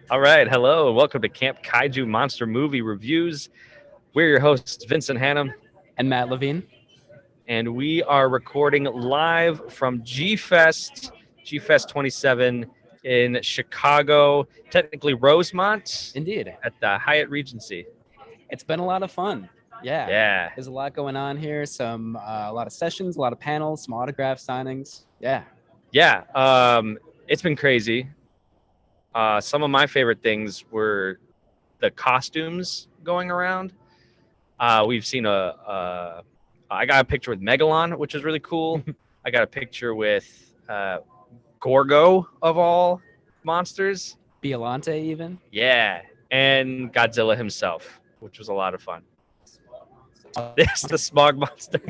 All right, hello, and welcome to Camp Kaiju Monster Movie Reviews. We're your hosts, Vincent Hannum, And Matt Levine. and we are recording live from GFest 27 in Chicago, technically Rosemont, Indeed. at the Hyatt Regency. It's been a lot of fun. Yeah. Yeah, There's a lot going on here. A lot of sessions, a lot of panels, some autograph signings. Yeah. it's been crazy. Some of my favorite things were the costumes going around. We've seen I got a picture with Megalon, which is really cool. I got a picture with Gorgo of all monsters. Biolante even. Yeah, and Godzilla himself, which was a lot of fun. There's the Smog Monster.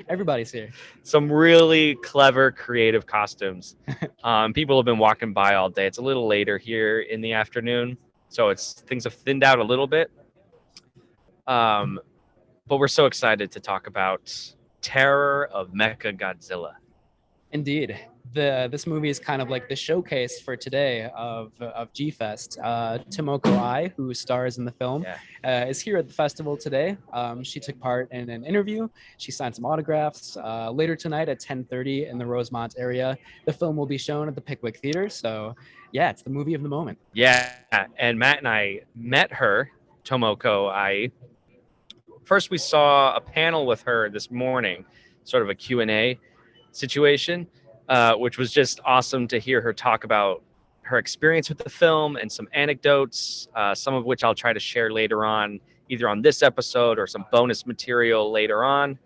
Everybody's here. Some really clever, creative costumes. People have been walking by all day. It's a little later here in the afternoon, so things have thinned out a little bit. But we're so excited to talk about Terror of Mechagodzilla. Indeed. This movie is kind of like the showcase for today of GFest. Tomoko Ai, who stars in the film, is here at the festival today. She took part in an interview. She signed some autographs. Later tonight at 10:30 in the Rosemont area, the film will be shown at the Pickwick Theater. So, yeah, it's the movie of the moment. Yeah, and Matt and I met her, Tomoko Ai. First, we saw a panel with her this morning, sort of a Q&A situation, which was just awesome to hear her talk about her experience with the film and some anecdotes, some of which I'll try to share later on, either on this episode or some bonus material later on,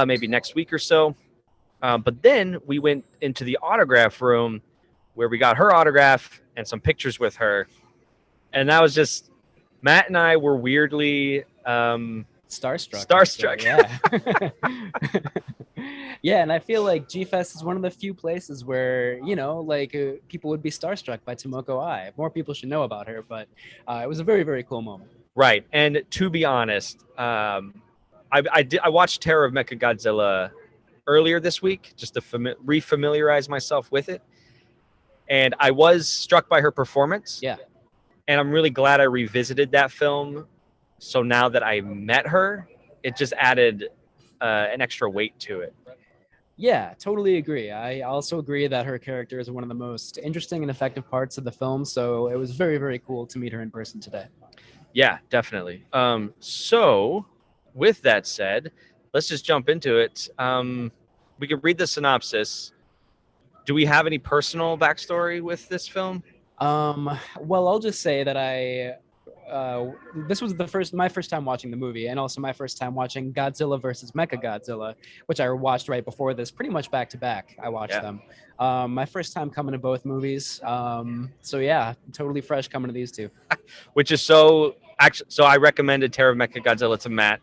maybe next week or so. But then we went into the autograph room where we got her autograph and some pictures with her. And that was just, Matt and I were weirdly... Starstruck. Yeah. Yeah, and I feel like GFest is one of the few places where, people would be starstruck by Tomoko Ai. More people should know about her, but it was a very, very cool moment. Right. And to be honest, I watched Terror of Mechagodzilla earlier this week just to refamiliarize myself with it. And I was struck by her performance. Yeah. And I'm really glad I revisited that film. So now that I met her, it just added an extra weight to it. Yeah, totally agree. I also agree that her character is one of the most interesting and effective parts of the film. So it was very, very cool to meet her in person today. Yeah, definitely. So with that said, let's just jump into it. We could read the synopsis. Do we have any personal backstory with this film? Well, I'll just say that this was my first time watching the movie, and also my first time watching Godzilla versus Mechagodzilla, which I watched right before this, pretty much back to back. I watched them. My first time coming to both movies. So yeah, totally fresh coming to these two. Which is so I recommended Terror of Mechagodzilla to Matt,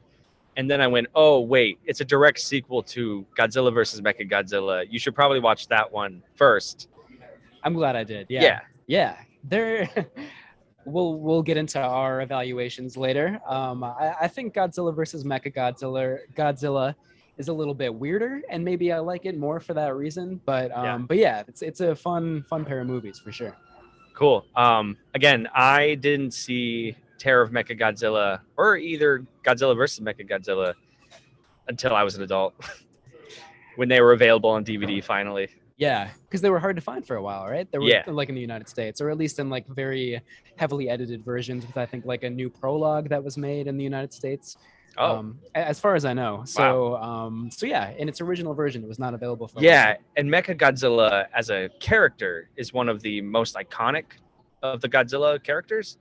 and then I went, oh wait, it's a direct sequel to Godzilla versus Mechagodzilla. You should probably watch that one first. I'm glad I did. Yeah. There. We'll get into our evaluations later. I think Godzilla versus Mechagodzilla is a little bit weirder, and maybe I like it more for that reason. But yeah, it's a fun pair of movies for sure. Cool. Again, I didn't see Terror of Mechagodzilla or either Godzilla versus Mechagodzilla until I was an adult, when they were available on DVD finally. Yeah, because they were hard to find for a while, right? They were like in the United States, or at least in like very heavily edited versions with I think like a new prologue that was made in the United States. As far as I know. So Wow. So yeah, in its original version, it was not available for. Yeah, and Mechagodzilla as a character is one of the most iconic of the Godzilla characters.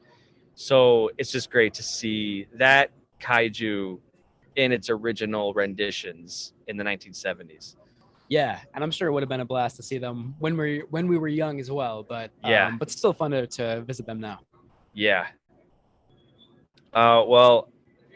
So it's just great to see that kaiju in its original renditions in the 1970s. Yeah, and I'm sure it would have been a blast to see them when we were young as well. But but still fun to visit them now. Yeah. Well,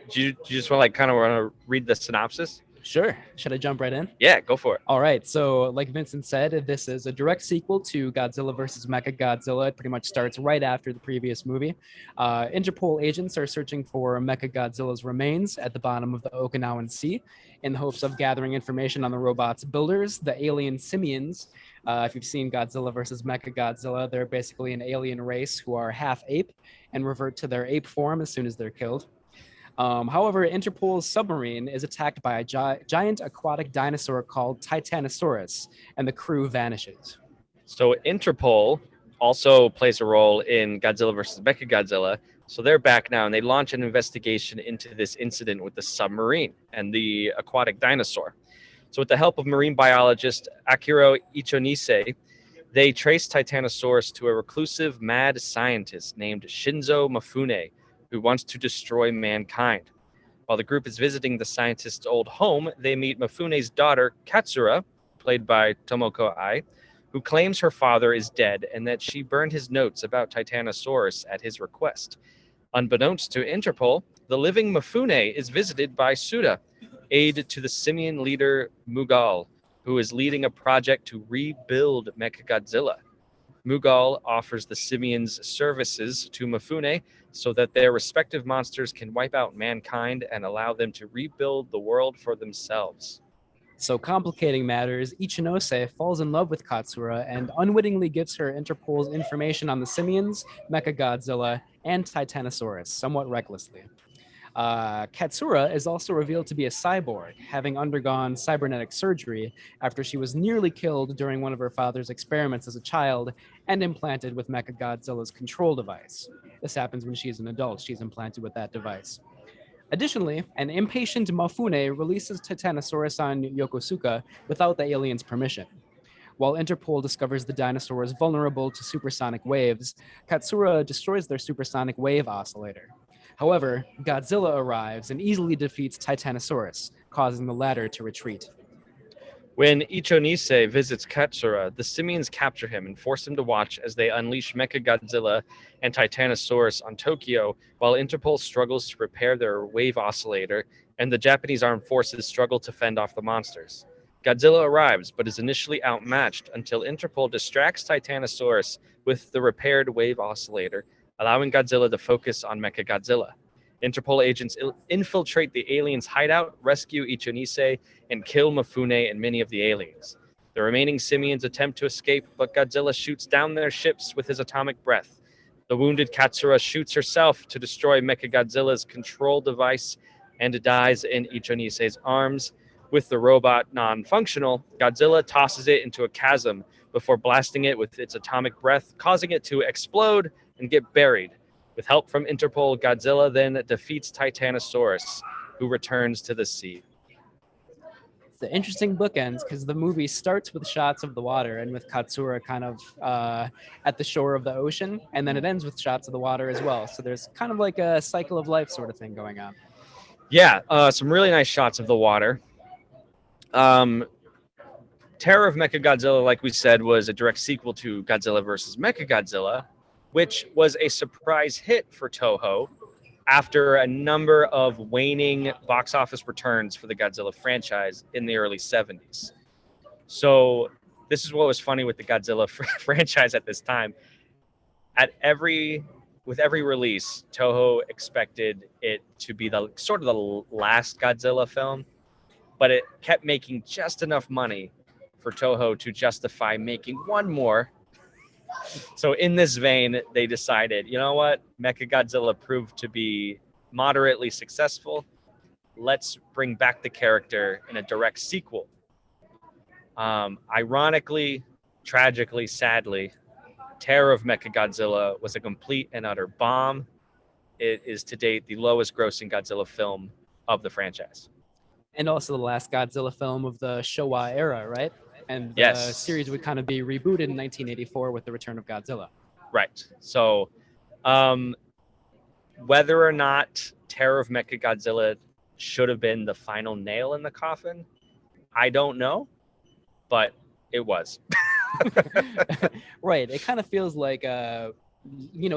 do you just want to read the synopsis? Sure. Should I jump right in? Yeah, go for it. All right. So like Vincent said, this is a direct sequel to Godzilla versus Mechagodzilla. It pretty much starts right after the previous movie. Interpol agents are searching for Mechagodzilla's remains at the bottom of the Okinawan Sea in the hopes of gathering information on the robot's builders, the alien simians, If you've seen Godzilla versus Mechagodzilla, they're basically an alien race who are half ape and revert to their ape form as soon as they're killed. However, Interpol's submarine is attacked by a giant aquatic dinosaur called Titanosaurus, and the crew vanishes. So Interpol also plays a role in Godzilla versus Mechagodzilla. So they're back now, and they launch an investigation into this incident with the submarine and the aquatic dinosaur. So with the help of marine biologist Akiro Ichonise, they trace Titanosaurus to a reclusive mad scientist named Shinzo Mifune, who wants to destroy mankind. While the group is visiting the scientist's old home, they meet Mifune's daughter, Katsura, played by Tomoko Ai, who claims her father is dead and that she burned his notes about Titanosaurus at his request. Unbeknownst to Interpol, the living Mifune is visited by Suda, aide to the simian leader Mughal, who is leading a project to rebuild Mechagodzilla. Mughal offers the simians services to Mifune so that their respective monsters can wipe out mankind and allow them to rebuild the world for themselves. So complicating matters, Ichinose falls in love with Katsura and unwittingly gives her Interpol's information on the simians, Mechagodzilla, and Titanosaurus, somewhat recklessly. Katsura is also revealed to be a cyborg, having undergone cybernetic surgery after she was nearly killed during one of her father's experiments as a child and implanted with Mechagodzilla's control device. This happens when she's an adult. She's implanted with that device. Additionally, an impatient Mifune releases Titanosaurus on Yokosuka without the alien's permission. While Interpol discovers the dinosaur is vulnerable to supersonic waves, Katsura destroys their supersonic wave oscillator. However, Godzilla arrives and easily defeats Titanosaurus, causing the latter to retreat. When Ichonise visits Katsura, the simians capture him and force him to watch as they unleash Mechagodzilla and Titanosaurus on Tokyo, while Interpol struggles to repair their wave oscillator and the Japanese armed forces struggle to fend off the monsters. Godzilla arrives, but is initially outmatched until Interpol distracts Titanosaurus with the repaired wave oscillator, allowing Godzilla to focus on Mechagodzilla. Interpol agents infiltrate the aliens' hideout, rescue Ichonise, and kill Mifune and many of the aliens. The remaining simians attempt to escape, but Godzilla shoots down their ships with his atomic breath. The wounded Katsura shoots herself to destroy Mechagodzilla's control device and dies in Ichonise's arms. With the robot non-functional, Godzilla tosses it into a chasm before blasting it with its atomic breath, causing it to explode and get buried. With help from Interpol, Godzilla then defeats Titanosaurus, who returns to the sea. It's the interesting bookends because the movie starts with shots of the water and with Katsura kind of at the shore of the ocean, and then it ends with shots of the water as well. So there's kind of like a cycle of life sort of thing going on. Yeah, some really nice shots of the water. Terror of Mechagodzilla, like we said, was a direct sequel to Godzilla vs. Mechagodzilla, which was a surprise hit for Toho after a number of waning box office returns for the Godzilla franchise in the early 70s. So this is what was funny with the Godzilla franchise at this time. With every release, Toho expected it to be the sort of the last Godzilla film, but it kept making just enough money for Toho to justify making one more. So in this vein, they decided, you know what? Mechagodzilla proved to be moderately successful. Let's bring back the character in a direct sequel. Ironically, tragically, sadly, Terror of Mechagodzilla was a complete and utter bomb. It is to date the lowest grossing Godzilla film of the franchise. And also the last Godzilla film of the Showa era, right? And the Yes. series would kind of be rebooted in 1984 with the return of Godzilla. Right. So whether or not Terror of Mechagodzilla should have been the final nail in the coffin, I don't know, but it was. Right. It kind of feels like a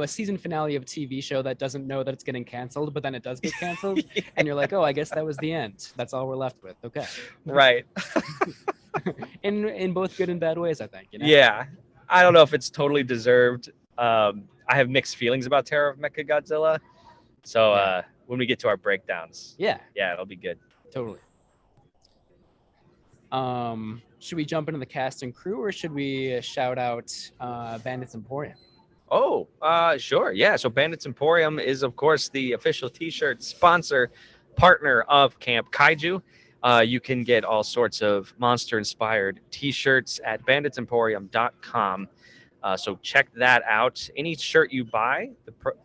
season finale of a TV show that doesn't know that it's getting canceled, but then it does get canceled. Yeah. And you're like, oh, I guess that was the end. That's all we're left with. Okay. Right. in both good and bad ways, I think. Yeah. I don't know if it's totally deserved. I have mixed feelings about Terror of Mechagodzilla. So when we get to our breakdowns, yeah, it'll be good. Totally. Should we jump into the cast and crew, or should we shout out Bandits Emporium? Oh, sure. Yeah. So Bandits Emporium is, of course, the official T-shirt sponsor partner of Camp Kaiju. You can get all sorts of monster-inspired T-shirts at banditsemporium.com. So check that out. Any shirt you buy,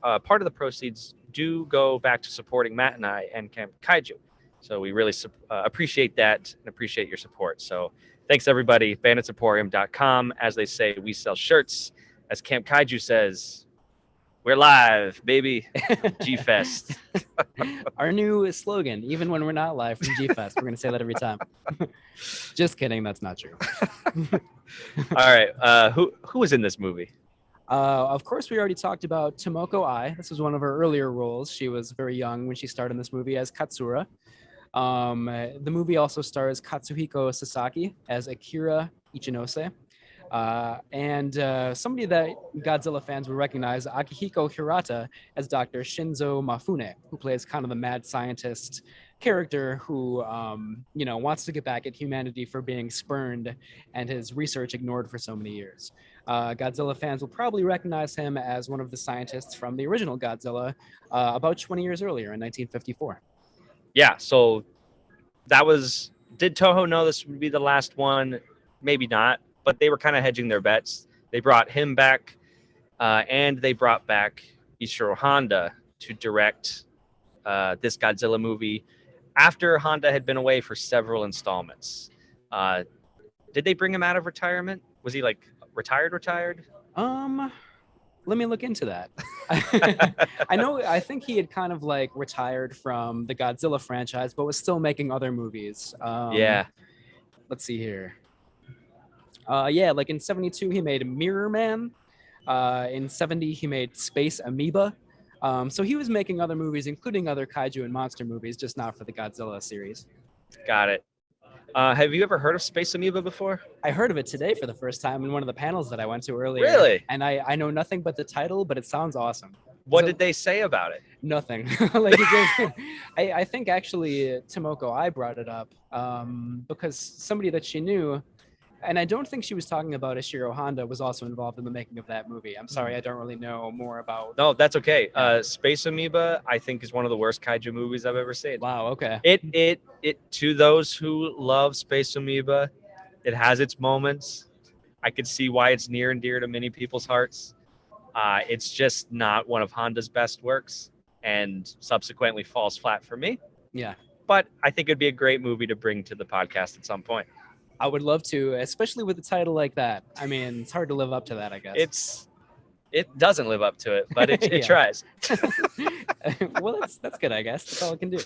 part of the proceeds do go back to supporting Matt and I and Camp Kaiju. So we really appreciate that and appreciate your support. So thanks, everybody. Banditsemporium.com. As they say, we sell shirts. As Camp Kaiju says, we're live, baby. GFest. Our new slogan, even when we're not live from GFest. We're going to say that every time. Just kidding. That's not true. All right. Who was in this movie? Of course, we already talked about Tomoko Ai. This was one of her earlier roles. She was very young when she starred in this movie as Katsura. The movie also stars Katsuhiko Sasaki as Akira Ichinose. And somebody that Godzilla fans will recognize, Akihiko Hirata, as Dr. Shinzo Mafune, who plays kind of the mad scientist character who, wants to get back at humanity for being spurned and his research ignored for so many years. Godzilla fans will probably recognize him as one of the scientists from the original Godzilla about 20 years earlier in 1954. Yeah, so did Toho know this would be the last one? Maybe not. But they were kind of hedging their bets. They brought him back, and they brought back Ishiro Honda to direct this Godzilla movie after Honda had been away for several installments. Did they bring him out of retirement? Was he like retired? Let me look into that. I think he had kind of like retired from the Godzilla franchise, but was still making other movies. Yeah. Let's see here. Like in 72, he made Mirror Man. In 70, he made Space Amoeba. So he was making other movies, including other kaiju and monster movies, just not for the Godzilla series. Got it. Have you ever heard of Space Amoeba before? I heard of it today for the first time in one of the panels that I went to earlier. Really? And I know nothing but the title, but it sounds awesome. What did they say about it? Nothing. I think actually Tomoko Ai brought it up because somebody that she knew, and I don't think she was talking about Ishiro Honda, was also involved in the making of that movie. I'm sorry, I don't really know more about. No, that's okay. Space Amoeba, I think, is one of the worst kaiju movies I've ever seen. Wow. Okay. It to those who love Space Amoeba, it has its moments. I could see why it's near and dear to many people's hearts. It's just not one of Honda's best works, and subsequently falls flat for me. Yeah. But I think it'd be a great movie to bring to the podcast at some point. I would love to, especially with a title like that. I mean, it's hard to live up to that, I guess. It doesn't live up to it, but it tries. Well, that's good, I guess. That's all it can do.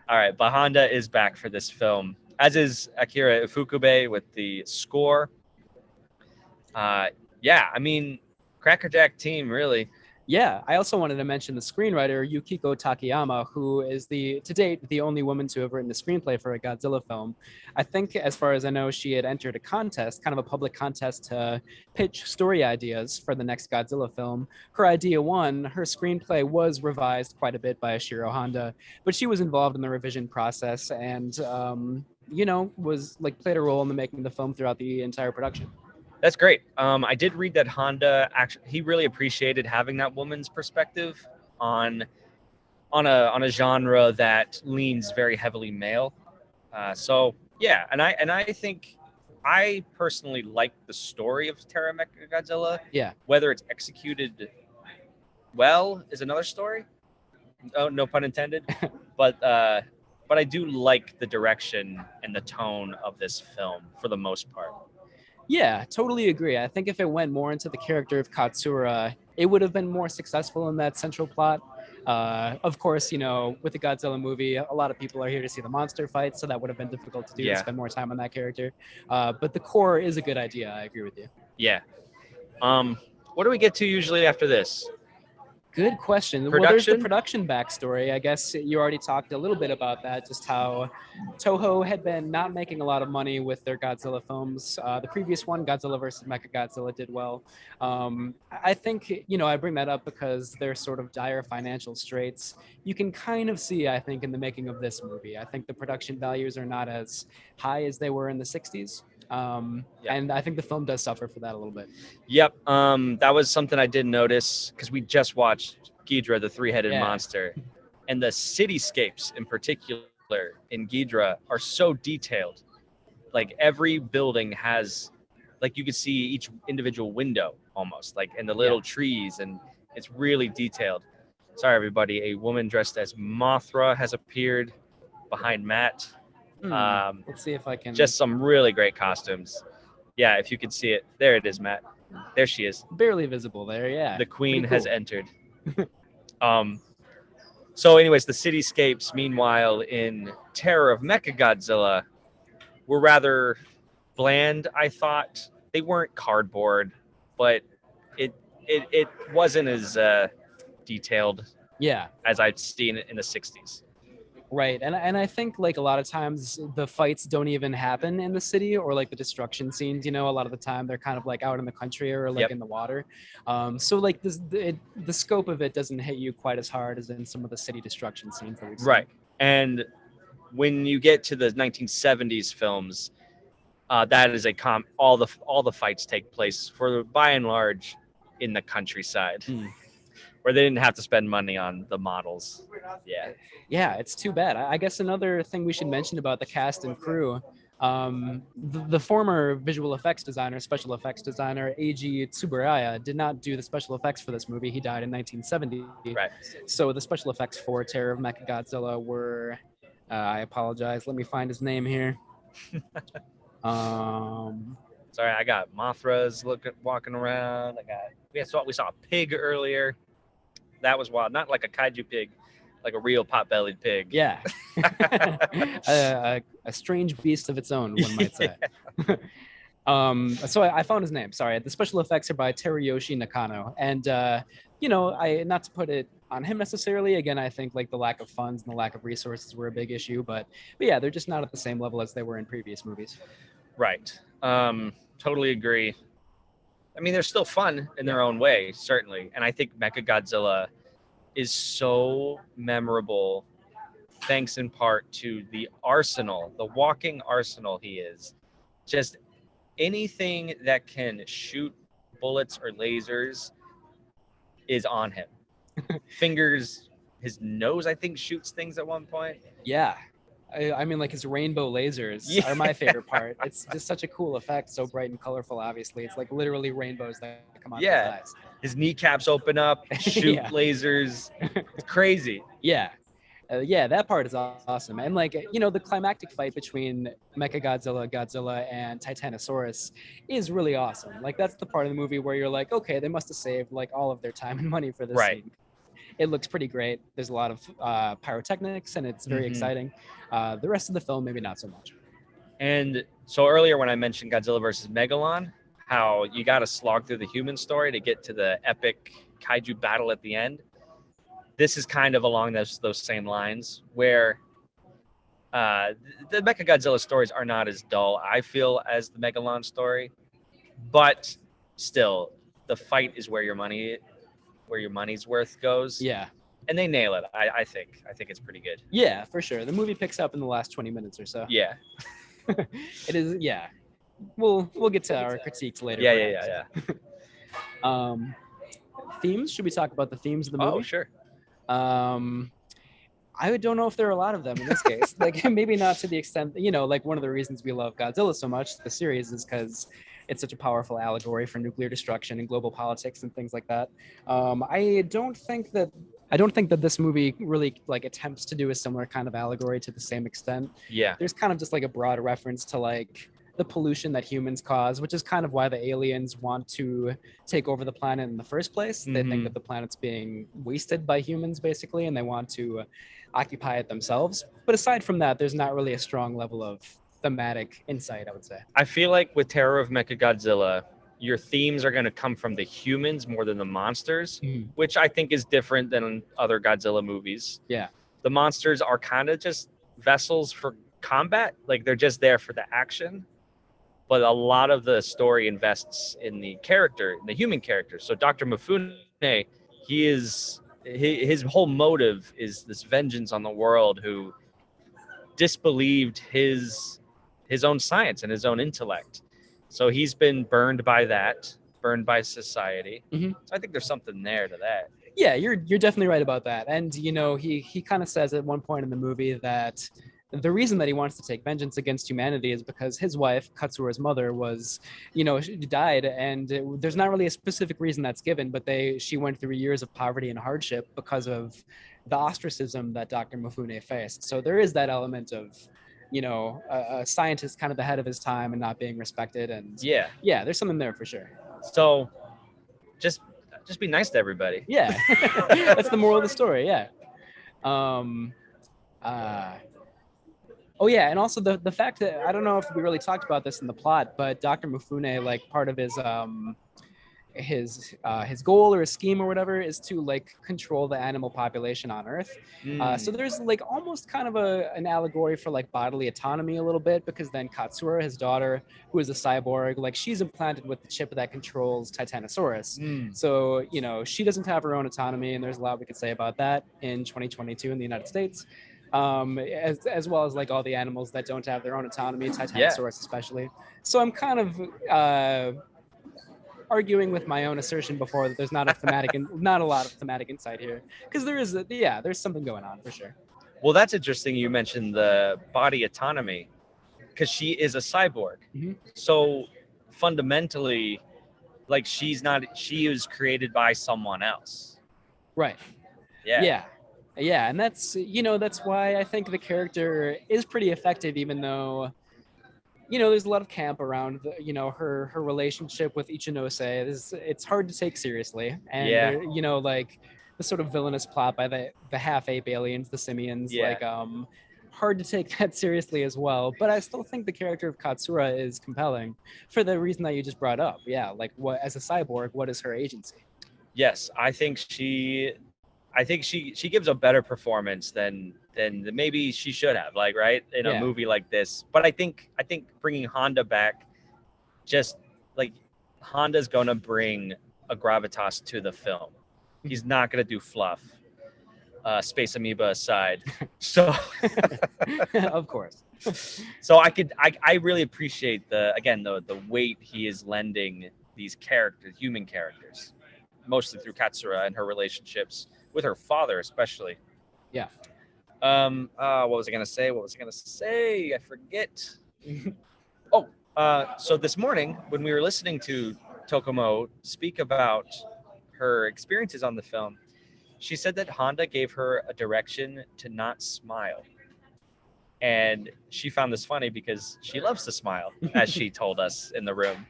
All right, but Honda is back for this film, as is Akira Ifukube with the score. I mean, crackerjack team, really. Yeah, I also wanted to mention the screenwriter Yukiko Takayama, who is to date the only woman to have written a screenplay for a Godzilla film. I think, as far as I know, she had entered a contest, kind of a public contest to pitch story ideas for the next Godzilla film. Her idea won. Her screenplay was revised quite a bit by Ishiro Honda, but she was involved in the revision process and, was played a role in the making of the film throughout the entire production. That's great. I did read that Honda he really appreciated having that woman's perspective on a genre that leans very heavily male. And I think I personally like the story of Terra Mechagodzilla. Yeah. Whether it's executed well is another story. Oh, no pun intended. But I do like the direction and the tone of this film for the most part. Yeah, totally agree. I think if it went more into the character of Katsura, it would have been more successful in that central plot. Of course, with the Godzilla movie, a lot of people are here to see the monster fight, so that would have been difficult to do, to spend more time on that character. But the core is a good idea. I agree with you. Yeah. What do we get to usually after this? Good question. Well, there's the production backstory. I guess you already talked a little bit about that, just how Toho had been not making a lot of money with their Godzilla films. The previous one, Godzilla versus Mechagodzilla, did well. I think, I bring that up because they're sort of dire financial straits. You can kind of see, I think, in the making of this movie. I think the production values are not as high as they were in the 60s. And I think the film does suffer for that a little bit. Yep. That was something I did notice because we just watched Ghidorah, the three-headed monster, and the cityscapes in particular in Ghidorah are so detailed. Like every building has, like you could see each individual window almost, like and the little trees, and it's really detailed. Sorry, everybody. A woman dressed as Mothra has appeared behind Matt. Let's see if I can. Just some really great costumes. Yeah, if you could see it. There it is, Matt. There she is. Barely visible there, yeah. The queen has entered. So anyways, the cityscapes, meanwhile, in Terror of Mechagodzilla were rather bland, I thought. They weren't cardboard, but it wasn't as detailed as I'd seen it in the 60s. Right. And I think like a lot of times the fights don't even happen in the city, or like the destruction scenes, a lot of the time they're kind of like out in the country or like in the water. So like the scope of it doesn't hit you quite as hard as in some of the city destruction scenes that we've seen. Right. And when you get to the 1970s films, that is all the fights take place by and large in the countryside. Where they didn't have to spend money on the models. Yeah, it's too bad. I guess another thing we should mention about the cast and crew, the former visual effects designer, special effects designer, Eiji Tsuburaya, did not do the special effects for this movie. He died in 1970. Right. So the special effects for Terror of Mechagodzilla were, I apologize, let me find his name here. Sorry, I got Mothras walking around. We saw a pig earlier. That was wild. Not like a kaiju pig, like a real pot-bellied pig. Yeah. A strange beast of its own, one might say. So I found his name. Sorry. The special effects are by Teruyoshi Nakano. And, not to put it on him necessarily. Again, I think like the lack of funds and the lack of resources were a big issue. But yeah, they're just not at the same level as they were in previous movies. Right. Totally agree. I mean, they're still fun in their own way, certainly. And I think Mechagodzilla is so memorable thanks in part to the walking arsenal he is. Just anything that can shoot bullets or lasers is on him. Fingers, his nose, I think, shoots things at one point. Yeah. I mean, like his rainbow lasers are my favorite part. It's just such a cool effect, so bright and colorful. Obviously, it's like literally rainbows that come out of his eyes. His kneecaps open up, shoot lasers. It's crazy. Yeah, that part is awesome. And like the climactic fight between Mechagodzilla, Godzilla, and Titanosaurus is really awesome. Like that's the part of the movie where you're like, okay, they must have saved like all of their time and money for this scene. It looks pretty great. There's a lot of pyrotechnics, and it's very exciting. The rest of the film, maybe not so much. And so earlier when I mentioned Godzilla versus Megalon, how you got to slog through the human story to get to the epic kaiju battle at the end. This is kind of along those same lines, where the Mechagodzilla stories are not as dull, I feel, as the Megalon story. But still, the fight is where your money's worth goes. Yeah. And they nail it. I think it's pretty good. Yeah, for sure. The movie picks up in the last 20 minutes or so. Yeah. It is. Yeah. We'll get to our critiques later. Yeah. Themes. Should we talk about the themes of the movie? Oh, sure. I don't know if there are a lot of them in this case. Like maybe not to the extent, like one of the reasons we love Godzilla so much, the series, is because it's such a powerful allegory for nuclear destruction and global politics and things like that. I don't think that this movie really like attempts to do a similar kind of allegory to the same extent. Yeah. There's kind of just like a broad reference to like the pollution that humans cause, which is kind of why the aliens want to take over the planet in the first place. They think that the planet's being wasted by humans basically, and they want to occupy it themselves. But aside from that, there's not really a strong level of thematic insight, I would say. I feel like with Terror of Mechagodzilla, your themes are going to come from the humans more than the monsters, Mhm. which I think is different than other Godzilla movies. Yeah. The monsters are kind of just vessels for combat, like they're just there for the action. But a lot of the story invests in the character, the human character. So Dr. Mifune, his whole motive is this vengeance on the world who disbelieved his own science and his own intellect. So he's been burned by that, burned by society. Mhm. So I think there's something there to that. Yeah, you're definitely right about that. And he kind of says at one point in the movie that the reason that he wants to take vengeance against humanity is because his wife, Katsura's mother, was, she died, and there's not really a specific reason that's given, but she went through years of poverty and hardship because of the ostracism that Dr. Mifune faced. So there is that element of, a scientist kind of ahead of his time and not being respected. And Yeah, there's something there for sure. so just be nice to everybody. Yeah, that's the moral of the story. Yeah. Oh yeah, and also the fact that I don't know if we really talked about this in the plot, but Dr. Mifune, like part of his goal or his scheme or whatever is to like control the animal population on Earth. So there's like almost kind of an allegory for like bodily autonomy a little bit, because then Katsura, his daughter, who is a cyborg, like she's implanted with the chip that controls Titanosaurus. So she doesn't have her own autonomy, and there's a lot we could say about that in 2022 in the United States. As well as like all the animals that don't have their own autonomy, Titanosaurus especially. So I'm kind of arguing with my own assertion before that there's not a lot of thematic insight here, because there's something going on for sure. Well, that's interesting. You mentioned the body autonomy, because she is a cyborg. Mhm. So fundamentally, like she was created by someone else. Right. Yeah, and that's why I think the character is pretty effective, even though there's a lot of camp around her relationship with Ichinose. It's hard to take seriously, and like the sort of villainous plot by the half ape aliens, the simians, hard to take that seriously as well. But I still think the character of Katsura is compelling for the reason that you just brought up. Yeah, like what, as a cyborg, what is her agency? Yes, I think she gives a better performance than maybe she should have, like, right, in a movie like this. But I think bringing Honda back, just like Honda's gonna bring a gravitas to the film. He's not gonna do fluff, space amoeba aside. So Of course. So I really appreciate the weight he is lending these characters, human characters, mostly through Katsura and her relationships with her father, especially. Yeah. What was I gonna say? I forget. So this morning when we were listening to Tokomo speak about her experiences on the film, she said that Honda gave her a direction to not smile. And she found this funny because she loves to smile, as she told us in the room.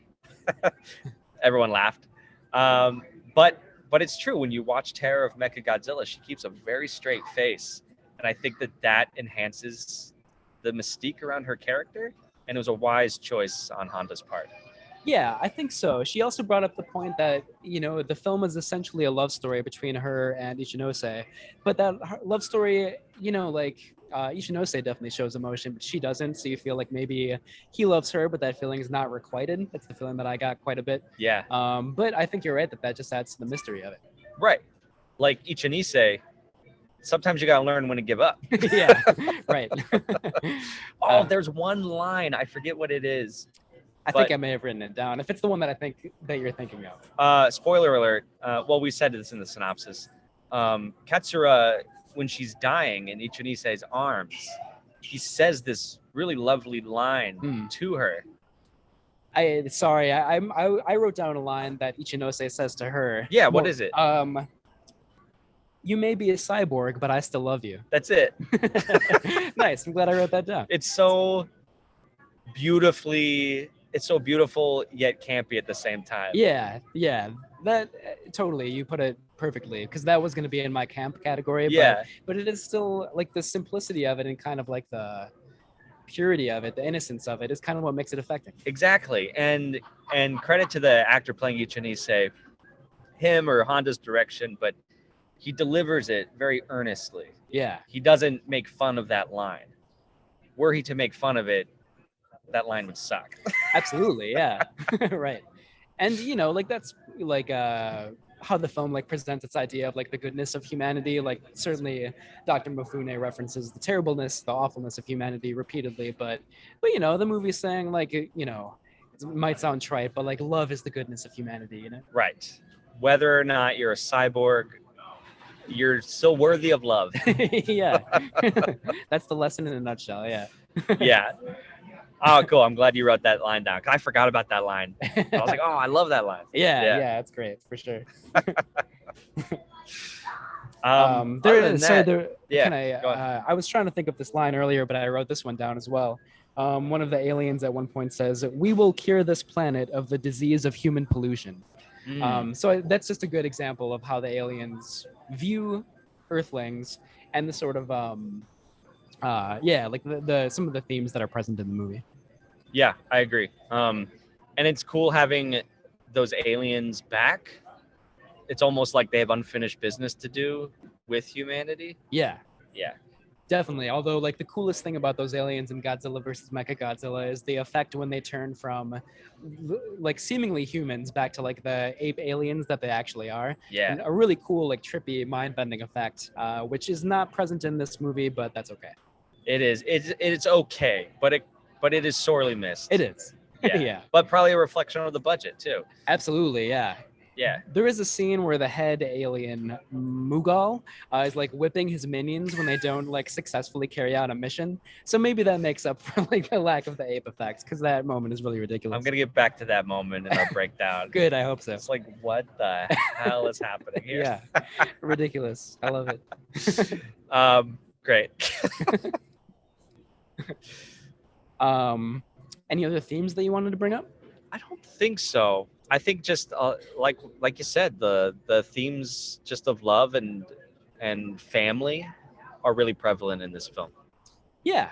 Everyone laughed. But it's true. When you watch Terror of Mechagodzilla, she keeps a very straight face. And I think that enhances the mystique around her character. And it was a wise choice on Honda's part. Yeah, I think so. She also brought up the point that, the film is essentially a love story between her and Ichinose. But that love story, Ichinose definitely shows emotion, but she doesn't. So you feel like maybe he loves her, but that feeling is not requited. That's the feeling that I got quite a bit. Yeah. But I think you're right that just adds to the mystery of it. Right. Like Ichinose, sometimes you got to learn when to give up. Yeah, right. There's one line. I forget what it is. I think I may have written it down. If it's the one that I think that you're thinking of. Spoiler alert. We said this in the synopsis. Katsura, when she's dying in Ichinise's arms, he says this really lovely line to her. I wrote down a line that Ichinose says to her. Yeah, what is it? You may be a cyborg, but I still love you. That's it. Nice. I'm glad I wrote that down. It's so beautiful yet campy at the same time. Yeah. That totally. You put it perfectly, because that was going to be in my camp category. Yeah. But it is still like the simplicity of it, and kind of like the purity of it, the innocence of it, is kind of what makes it affecting. Exactly. And credit to the actor playing Ichinise, him or Honda's direction, but he delivers it very earnestly. Yeah. He doesn't make fun of that line. Were he to make fun of it, that line would suck. Absolutely, yeah. Right. And like that's like how the film like presents its idea of like the goodness of humanity. Like certainly Dr. Mifune references the terribleness, the awfulness of humanity repeatedly, but the movie's saying like it might sound trite, but like love is the goodness of humanity, Right. Whether or not you're a cyborg, you're still worthy of love. Yeah. That's the lesson in a nutshell. Yeah. Yeah. Oh, cool. I'm glad you wrote that line down, 'cause I forgot about that line. I was like, oh, I love that line. Yeah, it's great for sure. I was trying to think of this line earlier, but I wrote this one down as well. One of the aliens at one point says, "We will cure this planet of the disease of human pollution." So that's just a good example of how the aliens view Earthlings and the sort of like the some of the themes that are present in the movie. Yeah, I agree. And it's cool having those aliens back. It's almost like they have unfinished business to do with humanity. Yeah. Yeah. Definitely. Although, like, the coolest thing about those aliens in Godzilla versus Mechagodzilla is the effect when they turn from, like, seemingly humans back to, like, the ape aliens that they actually are. Yeah. And a really cool, like, trippy, mind-bending effect, which is not present in this movie, but that's okay. It is. It's okay, but it is sorely missed. It is. Yeah. Yeah. But probably a reflection of the budget, too. Absolutely, yeah. Yeah. There is a scene where the head alien Mughal is like whipping his minions when they don't like successfully carry out a mission. So maybe that makes up for like the lack of the ape effects, because that moment is really ridiculous. I'm gonna get back to that moment in our breakdown. Good, I hope so. It's like, what the hell is happening here? Yeah, ridiculous. I love it. Great. Any other themes that you wanted to bring up? I don't think so. I think just like you said, the themes just of love and family are really prevalent in this film. Yeah,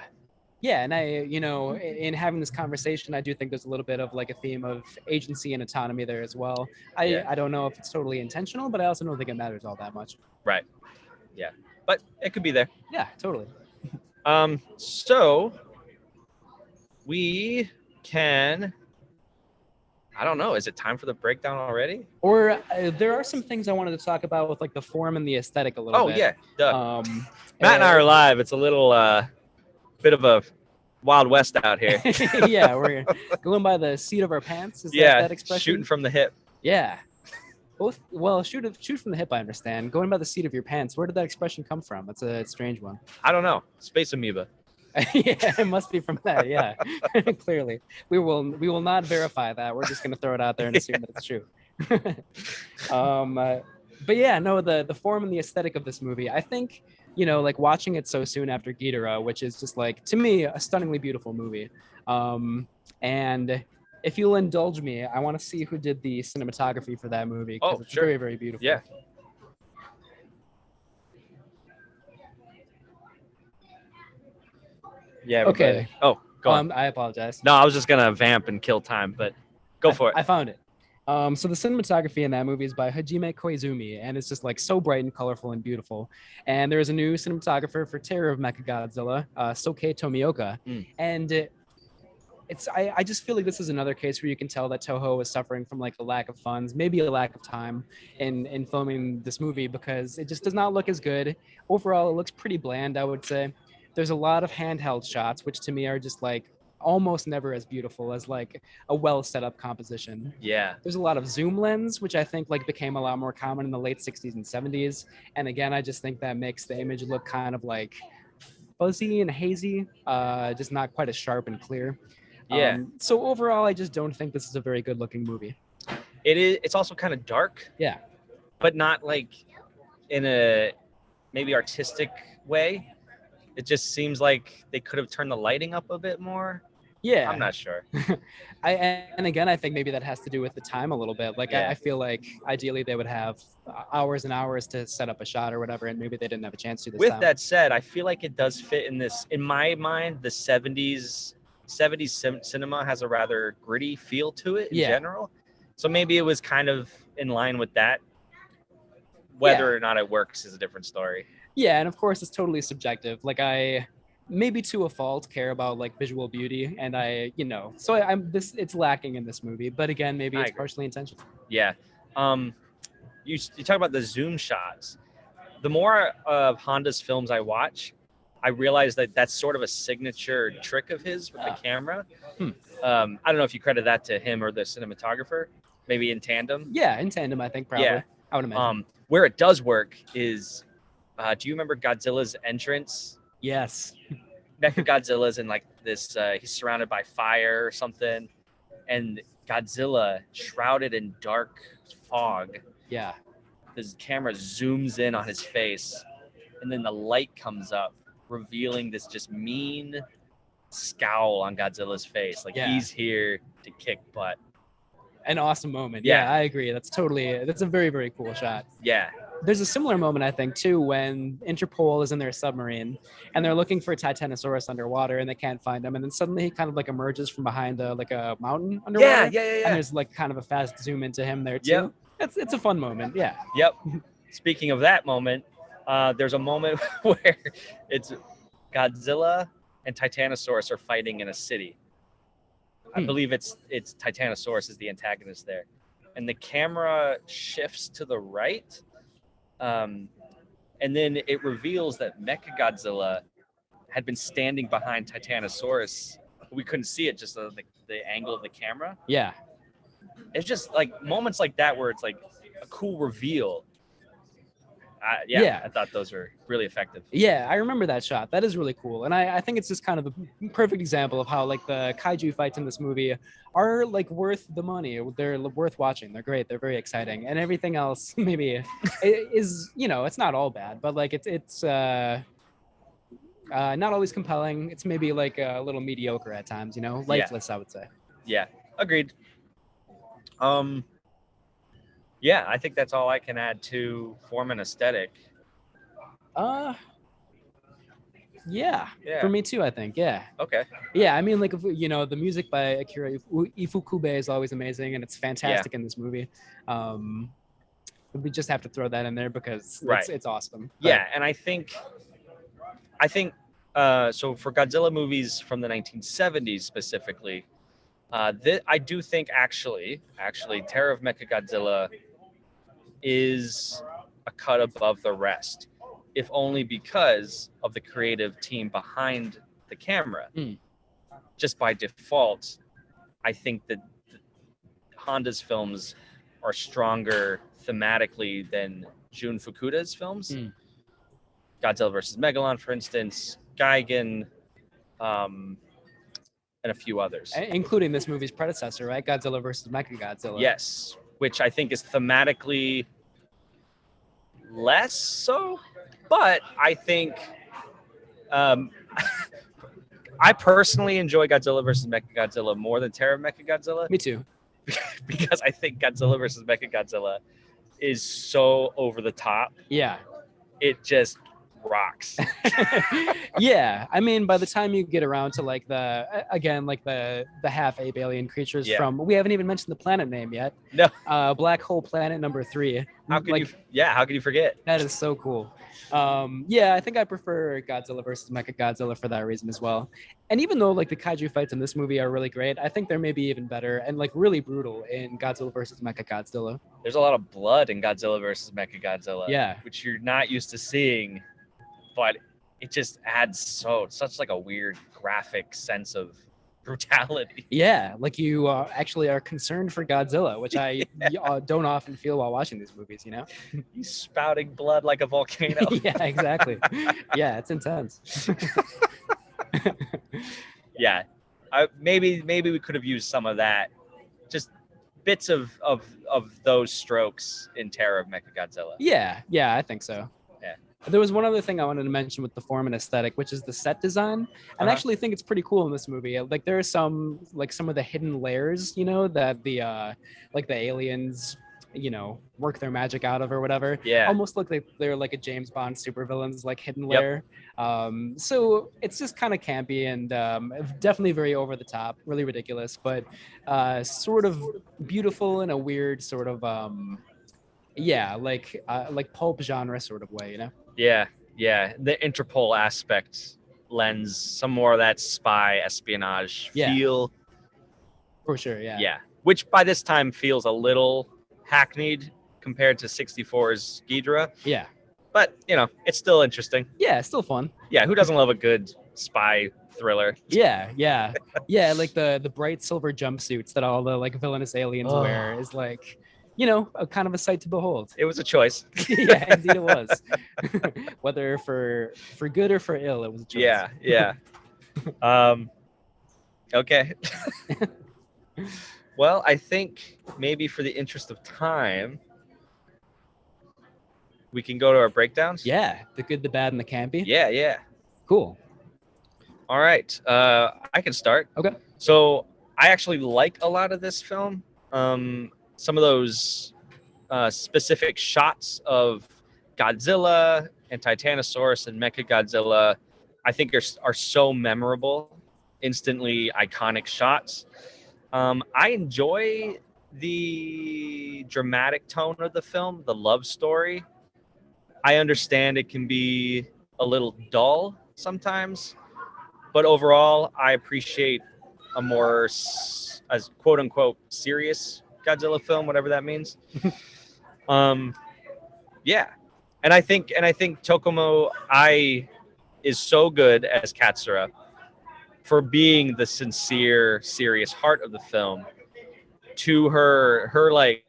and I, in having this conversation, I do think there's a little bit of like a theme of agency and autonomy there as well. I don't know if it's totally intentional, but I also don't think it matters all that much. Right. Yeah, but it could be there. Yeah, totally. So we can. I don't know. Is it time for the breakdown already? Or there are some things I wanted to talk about with like the form and the aesthetic a little bit. Oh yeah, duh. Matt and I are live. It's a little bit of a Wild West out here. Yeah, we're going by the seat of our pants. Is that expression? Shooting from the hip. Yeah. Well, shoot from the hip, I understand. Going by the seat of your pants, where did that expression come from? That's a strange one. I don't know. Space amoeba. Yeah, it must be from that. Yeah, clearly. We will not verify that. We're just going to throw it out there and assume that it's true. But yeah, no, the form and the aesthetic of this movie, I think, like watching it so soon after Ghidorah, which is just like, to me, a stunningly beautiful movie. And if you'll indulge me, I want to see who did the cinematography for that movie, because it's very, very beautiful. Yeah. Yeah. Everybody. Okay. Oh, go on. I apologize. No, I was just gonna vamp and kill time, but go for it. I found it. So the cinematography in that movie is by Hajime Koizumi, and it's just like so bright and colorful and beautiful. And there is a new cinematographer for Terror of Mechagodzilla, Soke Tomioka, and I just feel like this is another case where you can tell that Toho is suffering from like a lack of funds, maybe a lack of time in filming this movie, because it just does not look as good. Overall, it looks pretty bland, I would say. There's a lot of handheld shots, which to me are just like almost never as beautiful as like a well set up composition. Yeah. There's a lot of zoom lens, which I think like became a lot more common in the late 60s and 70s. And again, I just think that makes the image look kind of like fuzzy and hazy, just not quite as sharp and clear. Yeah. So overall, I just don't think this is a very good looking movie. It is. It's also kind of dark. Yeah. But not like in a maybe artistic way. It just seems like they could have turned the lighting up a bit more. Yeah. I'm not sure. And again, I think maybe that has to do with the time a little bit. Like Yeah. I feel like ideally they would have hours and hours to set up a shot or whatever, and maybe they didn't have a chance to this With time. that said, I feel like it does fit in this. In my mind, the 70s cinema has a rather gritty feel to it in Yeah. general. So maybe it was kind of in line with that. Whether or not it works is a different story. Yeah, and of course it's totally subjective. Like I maybe to a fault care about like visual beauty, and I'm this it's lacking in this movie. But again, maybe I it's agree. partially intentional. Yeah. You talk about the zoom shots. The more of Honda's films I watch, I realize that that's sort of a signature trick of his with the camera. I don't know if you credit that to him or the cinematographer, maybe in tandem. Yeah, in tandem, I think probably. Yeah. I would imagine. Where it does work is, do you remember Godzilla's entrance? Yes. Mechagodzilla's in like this, he's surrounded by fire or something, and Godzilla shrouded in dark fog. Yeah. His camera zooms in on his face, and then the light comes up, revealing this just mean scowl on Godzilla's face. Like he's here to kick butt. An awesome moment. Yeah. I agree. That's a very, very cool shot. Yeah. There's a similar moment, I think, too, when Interpol is in their submarine and they're looking for Titanosaurus underwater and they can't find him. And then suddenly he kind of like emerges from behind like a mountain underwater. Yeah. And there's like kind of a fast zoom into him there, too. Yep. It's a fun moment. Yeah. Yep. Speaking of that moment, there's a moment where it's Godzilla and Titanosaurus are fighting in a city. I believe it's Titanosaurus is the antagonist there. And the camera shifts to the right. And then it reveals that Mechagodzilla had been standing behind Titanosaurus. We couldn't see it, just the angle of the camera. Yeah. It's just like moments like that where it's like a cool reveal. I thought those were really effective. Yeah, I remember that shot. That is really cool. And I think it's just kind of a perfect example of how like the kaiju fights in this movie are like worth the money. They're worth watching. They're great. They're very exciting. And everything else maybe is, it's not all bad, but like it's not always compelling. It's maybe like a little mediocre at times, lifeless, I would say. Yeah, agreed. Yeah, I think that's all I can add to form and aesthetic. Yeah, for me too, I think. Yeah. Okay. Yeah, I mean, like, the music by Akira Ifukube is always amazing, and it's fantastic in this movie. We just have to throw that in there because it's awesome. Yeah, and I think so for Godzilla movies from the 1970s specifically, I do think actually Terror of Mechagodzilla is a cut above the rest, if only because of the creative team behind the camera. Just by default, I think that Honda's films are stronger thematically than Jun Fukuda's films. Godzilla vs. Megalon, for instance, Gigan, and a few others. Including this movie's predecessor, right? Godzilla vs. Mechagodzilla. Yes, which I think is thematically less so, but I think I personally enjoy Godzilla vs. Mechagodzilla more than Terror of Mechagodzilla. Me too. Because I think Godzilla vs. Mechagodzilla is so over the top. Yeah. It just rocks. Yeah, I mean, by the time you get around to like the half ape alien creatures from, we haven't even mentioned the planet name yet. No. Black Hole Planet number 3. How could you forget? That is so cool. I think I prefer Godzilla versus Mechagodzilla for that reason as well. And even though like the kaiju fights in this movie are really great, I think they're maybe even better and like really brutal in Godzilla versus Mechagodzilla. There's a lot of blood in Godzilla versus Mechagodzilla. Yeah. Which you're not used to seeing, but it just adds such like a weird graphic sense of brutality. Yeah, like you actually are concerned for Godzilla, which I don't often feel while watching these movies, He's spouting blood like a volcano. Yeah, exactly. Yeah, it's intense. Yeah, maybe we could have used some of that, just bits of those strokes in Terror of Mechagodzilla. Yeah, I think so. Yeah. There was one other thing I wanted to mention with the form and aesthetic, which is the set design. And I actually think it's pretty cool in this movie. Like there are some of the hidden layers, that the aliens, work their magic out of or whatever. Yeah. Almost look like they're like a James Bond supervillain's like hidden Yep. layer. So it's just kind of campy and definitely very over the top, really ridiculous, but sort of beautiful in a weird sort of like pulp genre sort of way, Yeah, the Interpol aspect lends some more of that spy espionage feel. For sure, yeah. Which by this time feels a little hackneyed compared to 64's Ghidorah. Yeah. But, it's still interesting. Yeah, it's still fun. Yeah, who doesn't love a good spy thriller? Yeah. Like the bright silver jumpsuits that all the like villainous aliens wear is like, a kind of a sight to behold. It was a choice. Yeah, indeed it was. Whether for good or for ill, it was a choice. Yeah. Okay. Well, I think maybe for the interest of time, we can go to our breakdowns. Yeah, the good, the bad, and the campy. Yeah. Cool. All right. I can start. Okay. So I actually like a lot of this film. Some of those specific shots of Godzilla and Titanosaurus and Mechagodzilla, I think are so memorable, instantly iconic shots. I enjoy the dramatic tone of the film, the love story. I understand it can be a little dull sometimes, but overall, I appreciate a more, as quote unquote, serious Godzilla film, whatever that means. Yeah, and I think Tokumo Ai is so good as Katsura for being the sincere, serious heart of the film. To her like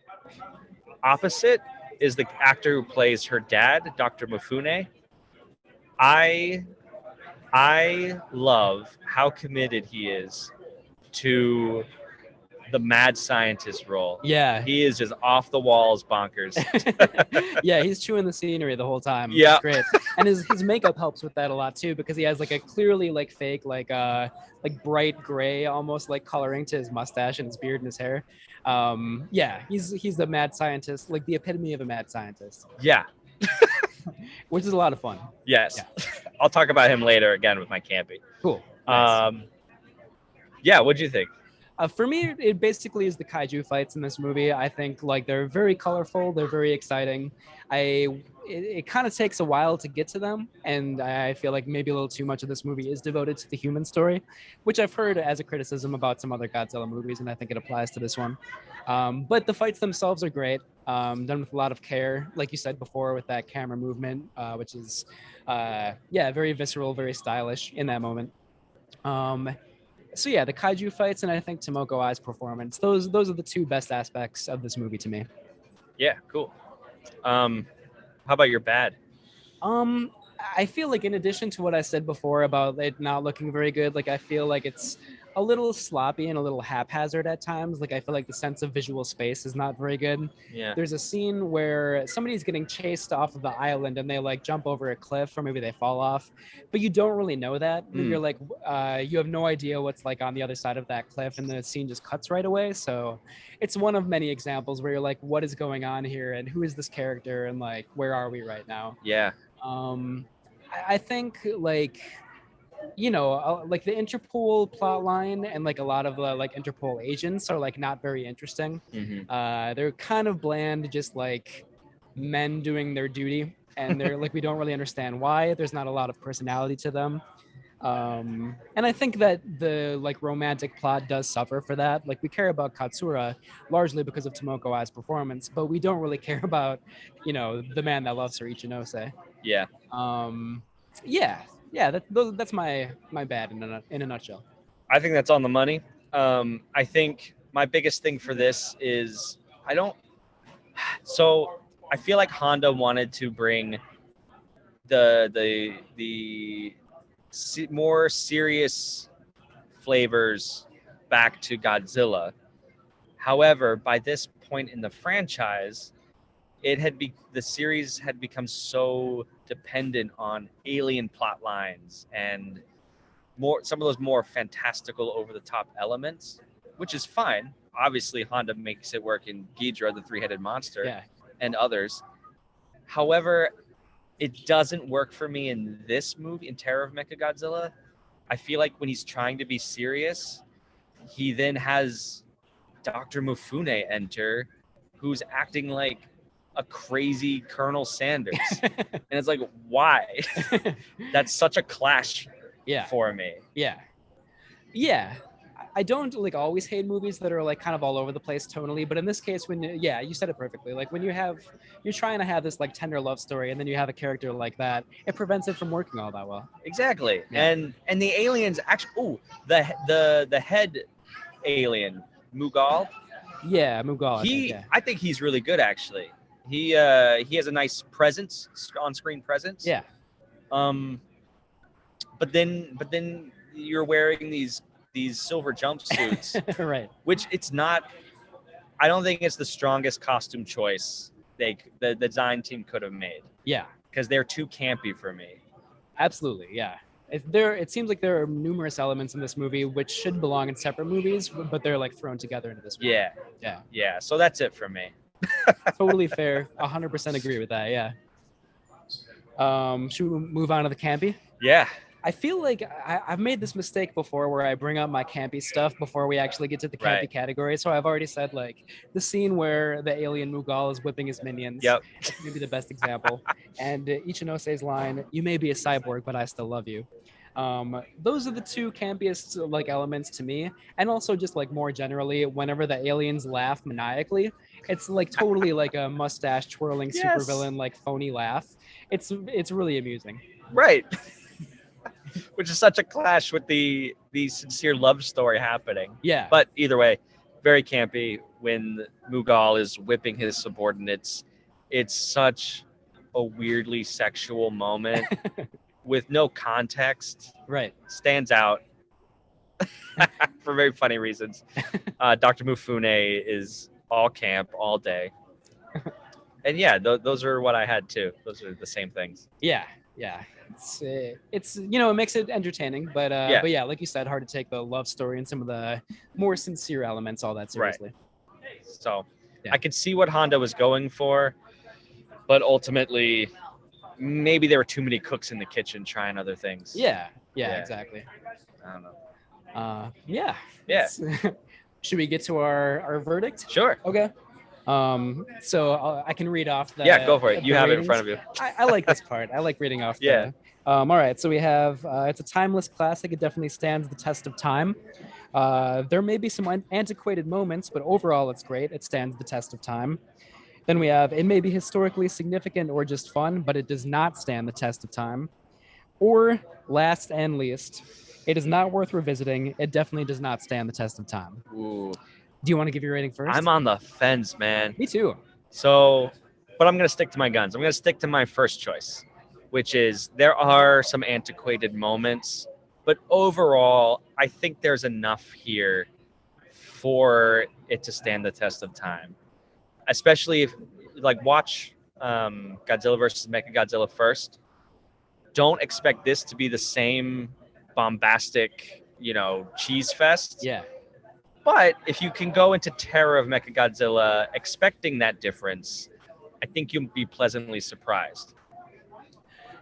opposite is the actor who plays her dad, Dr. Mifune. I love how committed he is to the mad scientist role. Yeah. He is just off the walls bonkers. Yeah, he's chewing the scenery the whole time. Yeah. It's great. And his makeup helps with that a lot too, because he has like a clearly like fake, like bright gray almost like coloring to his mustache and his beard and his hair. Yeah, he's the mad scientist, like the epitome of a mad scientist. Yeah. Which is a lot of fun. Yes. Yeah. I'll talk about him later again with my campy. Cool. Nice. Yeah, what'd you think? For me, it basically is the kaiju fights in this movie. I think like they're very colorful, they're very exciting. It kind of takes a while to get to them, and I feel like maybe a little too much of this movie is devoted to the human story, which I've heard as a criticism about some other Godzilla movies, and I think it applies to this one. But the fights themselves are great, done with a lot of care, like you said before, with that camera movement, which is very visceral, very stylish in that moment. So yeah, the kaiju fights and I think Tomoko Ai's performance, those are the two best aspects of this movie to me. Yeah, cool. How about your bad? I feel like in addition to what I said before about it not looking very good, like I feel like it's a little sloppy and a little haphazard at times. Like I feel like the sense of visual space is not very good. Yeah. There's a scene where somebody's getting chased off of the island and they like jump over a cliff or maybe they fall off, but you don't really know that. You're like, you have no idea what's like on the other side of that cliff, and the scene just cuts right away. So it's one of many examples where you're like, what is going on here, and who is this character, and like, where are we right now? Yeah. I think like, like the Interpol plot line and like a lot of the like Interpol agents are like not very interesting. Mm-hmm. They're kind of bland, just like men doing their duty, and they're like, we don't really understand why. There's not a lot of personality to them. And I think that the like romantic plot does suffer for that. Like we care about Katsura largely because of Tomoko Ai's performance, but we don't really care about, the man that loves her, Ichinose. Yeah. That's my bad in a nutshell. I think that's on the money. I think my biggest thing for this is I feel like Honda wanted to bring the more serious flavors back to Godzilla. However, by this point in the franchise, the series had become so dependent on alien plot lines and some of those more fantastical over the top elements, which is fine. Obviously, Honda makes it work in Ghidorah, the three-headed monster, Yeah. and others. However, it doesn't work for me in this movie, in Terror of Mechagodzilla. I feel like when he's trying to be serious, he then has Dr. Mifune enter, who's acting like a crazy Colonel Sanders. And it's like, why? That's such a clash for me. Yeah. I don't like always hate movies that are like kind of all over the place tonally, but in this case, when you said it perfectly. Like when you're trying to have this like tender love story, and then you have a character like that, it prevents it from working all that well. Exactly. Yeah. And the aliens actually, the head alien, Mughal. Yeah, Mughal. I think he's really good actually. He has a nice presence, on-screen presence. Yeah. But then you're wearing these silver jumpsuits, right? Which it's not. I don't think it's the strongest costume choice the design team could have made. Yeah. Because they're too campy for me. Absolutely, yeah. It seems like there are numerous elements in this movie which should belong in separate movies, but they're like thrown together into this movie. Yeah. So that's it for me. Totally fair. 100% agree with that. Yeah. Should we move on to the campy? Yeah. I feel like I've made this mistake before where I bring up my campy stuff before we actually get to the campy category. So I've already said like the scene where the alien Mughal is whipping his minions. Yep. That's maybe the best example. And Ichinose's line, "You may be a cyborg, but I still love you." Those are the two campiest like elements to me. And also just like more generally, whenever the aliens laugh maniacally, it's like totally like a mustache twirling supervillain like phony laugh. It's really amusing. Right. Which is such a clash with the sincere love story happening. Yeah. But either way, very campy when Mughal is whipping his subordinates. It's such a weirdly sexual moment with no context. Right. Stands out for very funny reasons. Dr. Mifune is all camp all day. And yeah, those are what I had too. Those are the same things. Yeah. It's it makes it entertaining, but yeah, like you said, hard to take the love story and some of the more sincere elements all that seriously. Right. So I could see what Honda was going for, but ultimately maybe there were too many cooks in the kitchen trying other things. Yeah, exactly. I don't know. Yeah. Should we get to our verdict? Sure. Okay. So I can read off the. Yeah, go for it. You have ratings. It in front of you. I like this part. I like reading off. All right. So we have. It's a timeless classic. It definitely stands the test of time. There may be some antiquated moments, but overall it's great. It stands the test of time. Then we have. It may be historically significant or just fun, but it does not stand the test of time. Or last and least, it is not worth revisiting. It definitely does not stand the test of time. Ooh. Do you want to give your rating first? I'm on the fence, man. Me too. So, but I'm going to stick to my guns. I'm going to stick to my first choice, which is there are some antiquated moments, but overall, I think there's enough here for it to stand the test of time. Especially if, like, watch Godzilla versus Mechagodzilla first. Don't expect this to be the same bombastic, cheese fest. Yeah. But if you can go into Terror of Mechagodzilla expecting that difference, I think you'll be pleasantly surprised.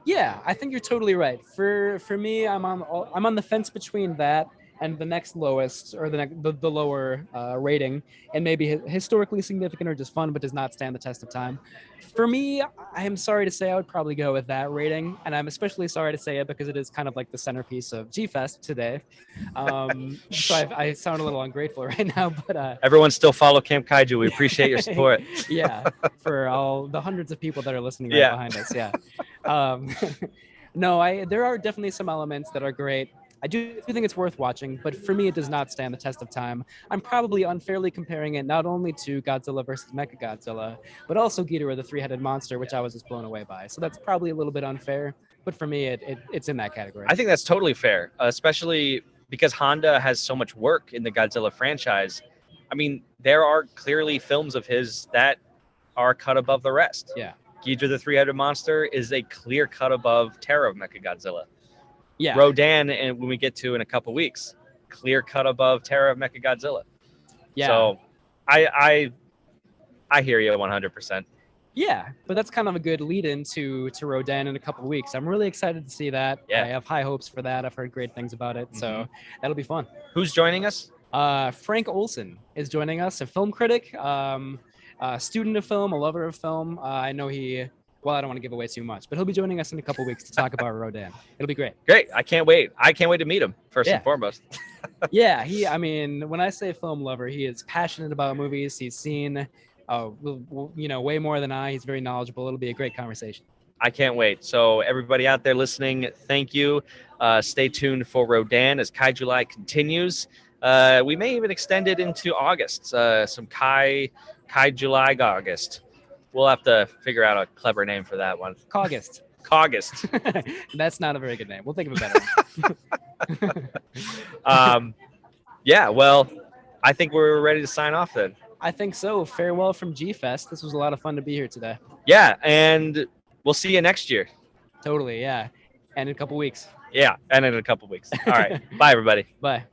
Yeah, I think you're totally right. For me, I'm on the fence between that and the next lowest, or the lower rating, and maybe historically significant or just fun, but does not stand the test of time. For me, I am sorry to say I would probably go with that rating, and I'm especially sorry to say it because it is kind of like the centerpiece of GFest today. So I sound a little ungrateful right now, but everyone still follow Camp Kaiju. We appreciate your support. Yeah, for all the hundreds of people that are listening right behind us. Yeah. No, there are definitely some elements that are great. I do think it's worth watching, but for me, it does not stand the test of time. I'm probably unfairly comparing it not only to Godzilla versus Mechagodzilla, but also Ghidorah, the three-headed monster, which I was just blown away by. So that's probably a little bit unfair, but for me, it's in that category. I think that's totally fair, especially because Honda has so much work in the Godzilla franchise. I mean, there are clearly films of his that are cut above the rest. Yeah. Ghidra the three-headed monster is a clear cut above Terror of Mechagodzilla. Yeah. Rodan, and when we get to in a couple weeks, clear cut above Terror of Mechagodzilla. Yeah. So I hear you 100%. Yeah, but that's kind of a good lead into Rodan in a couple of weeks. I'm really excited to see that. Yeah. I have high hopes for that. I've heard great things about it, so that'll be fun. Who's joining us? Frank Olson is joining us, a film critic, a student of film, a lover of film. I know well, I don't want to give away too much, but he'll be joining us in a couple of weeks to talk about Rodan. It'll be great. Great. I can't wait. I can't wait to meet him, first and foremost. Yeah, I mean, when I say film lover, he is passionate about movies. He's seen, way more than I. He's very knowledgeable. It'll be a great conversation. I can't wait. So everybody out there listening, thank you. Stay tuned for Rodan as Kaiju July continues. We may even extend it into August, some Kai July August. We'll have to figure out a clever name for that one. Caugust. That's not a very good name. We'll think of a better one. Yeah, well, I think we're ready to sign off then. I think so. Farewell from GFest. This was a lot of fun to be here today. Yeah, and we'll see you next year. Totally, yeah. And in a couple weeks. Yeah, and in a couple weeks. All right. Bye, everybody. Bye.